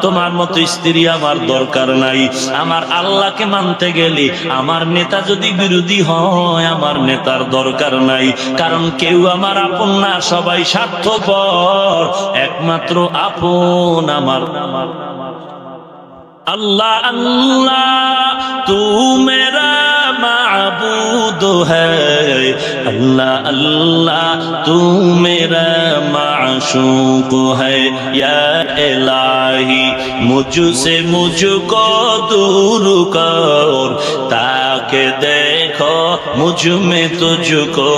তোমার মতো স্ত্রী আমার দরকার নাই। আমার আল্লাহকে মানতে গেলে আমার নেতা যদি বিরোধী হয়, আমার নেতার দরকার নাই। কারণ কেউ আমার আপন না, সবাই স্বার্থপর, একমাত্র আপন আমার আল্লাহ। আল্লাহ তু মেরা মাবুদ হ্যায়, আল্লাহ আল্লাহ তু মেরা মাশূক হ্যায়, ইয়া ইলাহি মুঝসে মুঝকো दूर कर, ताके देखो मुझ में तुझको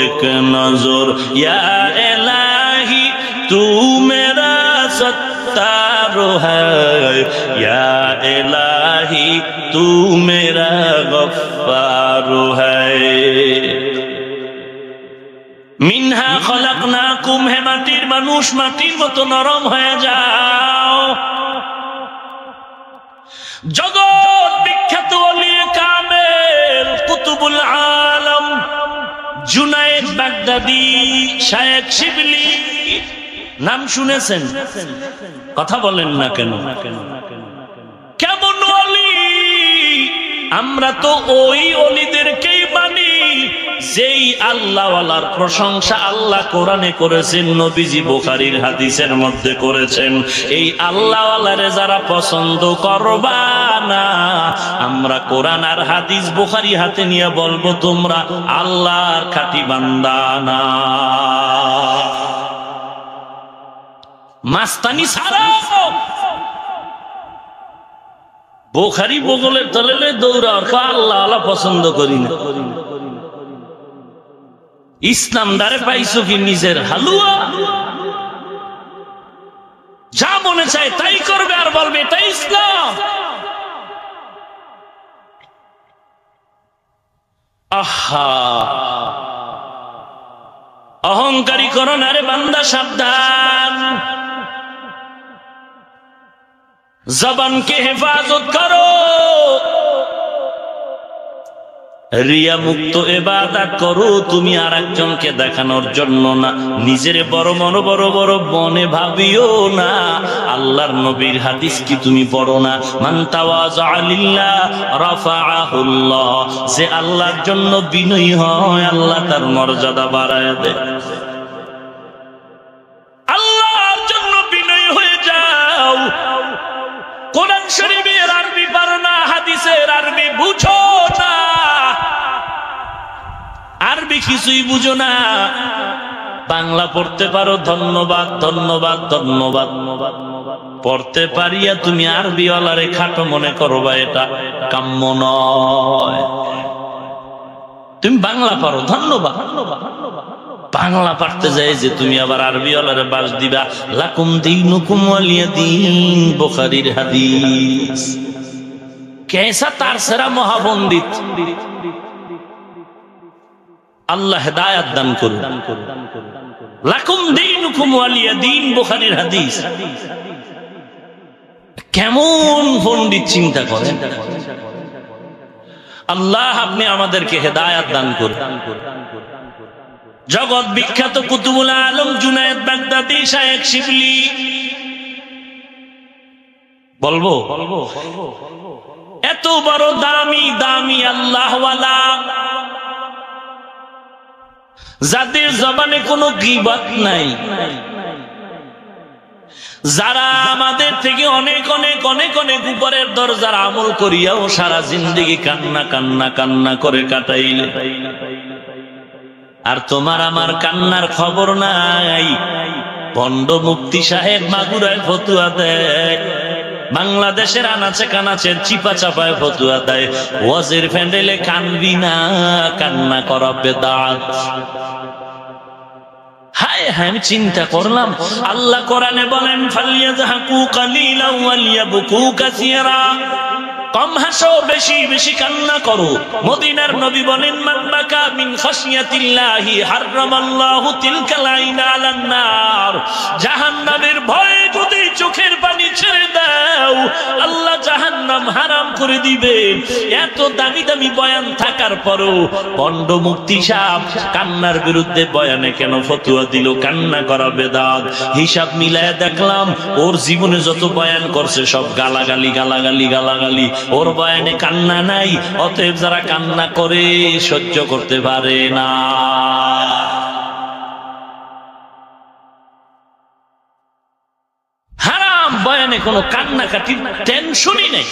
एक नजर, या इलाही तू मेरा सत्तार है, या इलाही तू मेरा गफ्फार है। মিনহা খলাকনাকুম, হে মাটির মানুষ, মাটির মতো নরম হয়ে যাও। জগৎ বিখ্যাত ওলিয়ে কামেল কুতুবুল আলম জুনায়েদ বাগদাদি, শায়েখ শিবলি নাম শুনেছেন? কথা বলেন না কেন? কেমন ওলি? আমরা তো ওই ওলিদেরকেই মানি যেই আল্লাহওয়ালার প্রশংসা আল্লাহ কোরআনে করেছেন, নবীজি বুখারীর হাদিসের মধ্যে করেছেন। এই আল্লাহওয়ালারে যারা পছন্দ করবা না, আমরা কোরআন আর হাদিস বুখারী হাতে নিয়ে বলবো তোমরা আল্লাহর খাঁটি বান্দা না। মাস্তানি ছাড়াও বুখারী বগলের তলে দৌড়া আল্লাহ আল্লাহ পছন্দ করি না। ইসলাম দ্বারে পাইছো কি নিজের হালুয়া? যা মনে চায় তাই করবে আর বলবে এটাই ইসলাম। আহা, অহংকারী করো না রে বান্দা, সাবধান। জবানকে হেফাজত করো, রিয়া মুক্ত ইবাদত করো। তুমি আর একজনকে দেখানোর জন্য না, নিজের বড় মনো বড় বড় মনে ভাবিও না। আল্লাহর নবীর হাদিস কি তুমি পড়ো না? মান তাওয়াযা লিল্লাহ রাফাআহুল্লাহ, যে আল্লাহর জন্য বিনয়ী হয় আল্লাহ তার মর্যাদা বাড়ায় দেয়। আল্লাহর জন্য বিনয়ী হয়ে যাও। কোরআন শরীফের আরবি পারো না, হাদিসের আরবি বুঝো না, আরবি কিছুই বুঝো না, বাংলা পড়তে পারো, ধন্যবাদ ধন্যবাদ ধন্যবাদ। পড়তে পারিয়া তুমি আরবিওয়ালারে খাটো মনে করবা, এটা কাম্য নয়। তুমি বাংলা পারো, ধন্যবাদ। বাংলা পারতে যাই যে তুমি আবার আরবিওয়ালারে বাস দিবা। লাকুম দীনুকুম ওয়ালিয়া দীন, বুখারীর হাদিস। কেসা তার সেরা মহাপণ্ডিত। আল্লাহ হেদায়েত দান করুন। লাকুম দীনুকুম ওয়ালিয়া দীন, বুখারীর হাদিস। কেমন পণ্ডিত চিন্তা করেন। আল্লাহ আপনি আমাদেরকে হেদায়েত দান করুন। জগৎ বিখ্যাত কুতুবুল আলম জুনায়েদ বাগদাদি, শায়েখ শিবলি, বলবো এত বড় দামি দামি আল্লাহওয়ালা, যাদের জবানে কোনো গীবত নাই, যারা আমাদের থেকে অনেক অনেক অনেক অনেক উপরের দরজার আমল করিয়াও সারা জিন্দেগি কান্না কান্না কান্না করে কাটাইলে, আর তোমার আমার কান্নার খবর নাই। ভণ্ড মুফতি সাহেব মাগুরায় ফতুয়া দেয়, বাংলাদেশের আনাচে কানাচের চিপা চাপায় ফতুয়া দেয়, ওয়াজের প্যান্ডেলে কানবি না, কান্না করা বেদাত। হায় হায়, আমি চিন্তা করলাম আল্লাহ কোরআনে বলেন ফালিয়াযহাকু কালিলান ওয়ালিয়াবকু কাসীরা, কম হাসো বেশি বেশি কান্না করো। মদিনার নবী বলেন মান বাকা মিন খাশিয়াতিল্লাহি হারামাল্লাহু তিলকাল আইনা আলান নার, জাহান্নামের ভয়ে যদি চোখের পানি ছেড়ে দাও আল্লাহ জাহান্নাম হারাম করে দিবেন। এত দামি দামি বয়ান থাকার পরও পণ্ড মুফতি সাহেব কান্নার বিরুদ্ধে বয়ানে কেন ফতোয়া দিল? কান্না করা বেদাত। হিসাব মিলায় দেখলাম ওর জীবনে যত বয়ান করছে সব গালাগালি গালাগালি গালাগালি, ওর বয়ানে কান্না নাই। অতএব যারা কান্না করে সহ্য করতে পারে না। হারাম বয়ানে কোনো কান্নাকাটির টেনশনই নেই।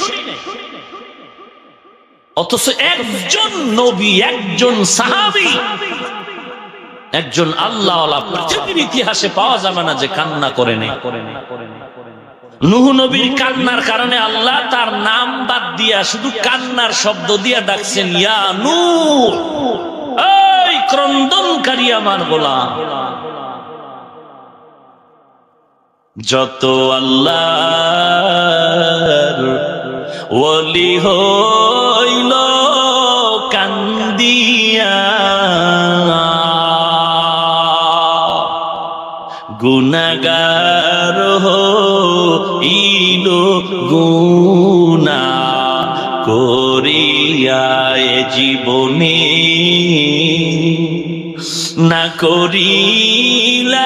অথচ একজন নবী, একজন সাহাবী, একজন আল্লাহওয়ালা পৃথিবীর ইতিহাসে পাওয়া যাবে না যে কান্না করে নেই। নূহ নবীর কান্নার কারণে আল্লাহ তার নাম বাদ দিয়া শুধু কান্নার শব্দ দিয়া ডাকছেন, ইয়া নূহ, এই ক্রন্দনকারী আমার গোলাম। যত আল্লাহর ওলি হইল কান্দিয়া, গুনাহগার হইল গুনাহ করিয়া এ জীবনে, না করিলাম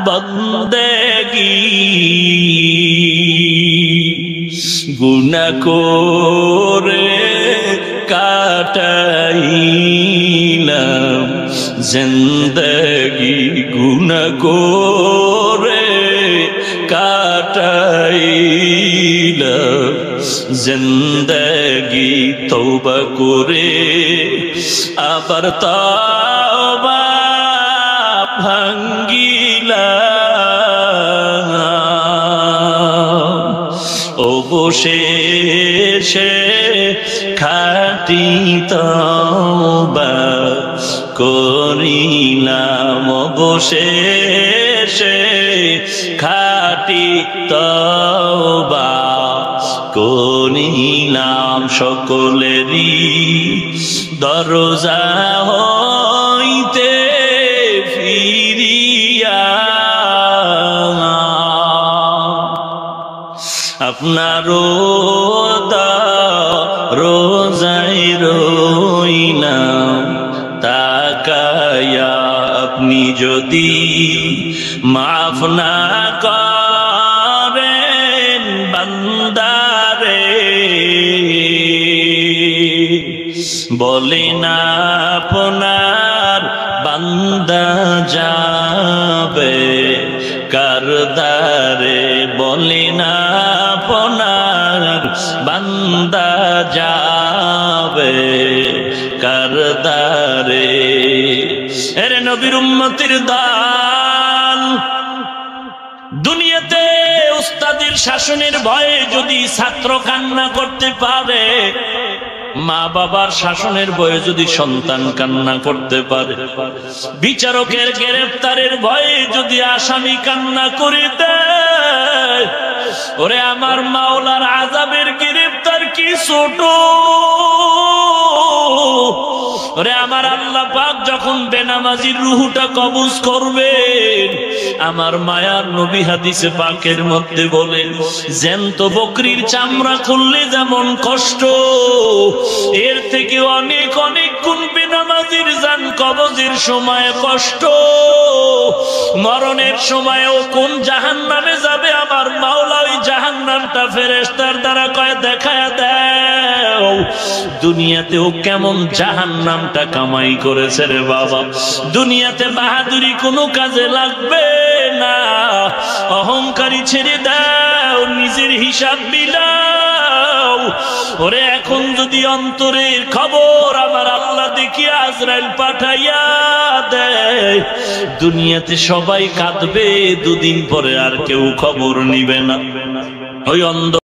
বন্দেগী, গুনাহ করে কাটাইলাম জিন্দগি, গুনাহ করে কাটাইলাম জিন্দগি। তওবা করে আবার তওবা ভাঙ্গিলাম, অবশেষে খাঁটি তওবা করিলাম, অবশেষে খাঁটি তওবা করিলাম। সকলেরই দরজা হইতে ফিরিয়া আপনারও রোজায় রইলাম তাকায়া। আপনি যদি মাফ না করেন বান্দারে, বলেন আপনার বান্দা যাবে কারদারে, বলেন আপনার বান্দা যাবে কারদারে। এরে নবীর উম্মতের দল, দুনিয়াতে উস্তাদের শাসনের ভয়ে যদি ছাত্র কান্না করতে পারে, মা বাবার শাসনের ভয়ে যদি সন্তান কান্না করতে পারে, বিচারকের গ্রেফতারের ভয়ে যদি আসামি কান্না করে দেয়, ওরে আমার মাওলার আযাবের গ্রেফতার কি ছোট? ওরে আমার আল্লাহ পাক যখন বেনামাজির রূহটা কবজ করবেন, আমার মায়ার নবী হাদিসে পাকের মধ্যে বলেন, জ্যান্ত বকরির চামড়া খুললে যেমন কষ্ট, এর থেকে অনেক অনেক গুণ বেনামাজির জান কবজের সময় কষ্ট। মরণের সময়ও কোন জাহান্নামে যাবে আমার মাওলা ওই জাহান্নামটা ফেরেশতার দ্বারা কয় দেখায়া দাও। দুনিয়াতেও কেমন জাহান্নামটা কামাই করেছে রে বাবা। দুনিয়াতে বাহাদুরি কোনো কাজে লাগবে না, অহংকারী ছেড়ে দাও, নিজের হিসাব মিলাও। ওরে এখন যদি অন্তরের খবর আমার আল্লাহ দেখিয়া আজরাইল পাঠাইয়া দেয়, দুনিয়াতে সবাই কাঁদবে, দুদিন পরে আর কেউ খবর নিবে না। ওই অন্ধ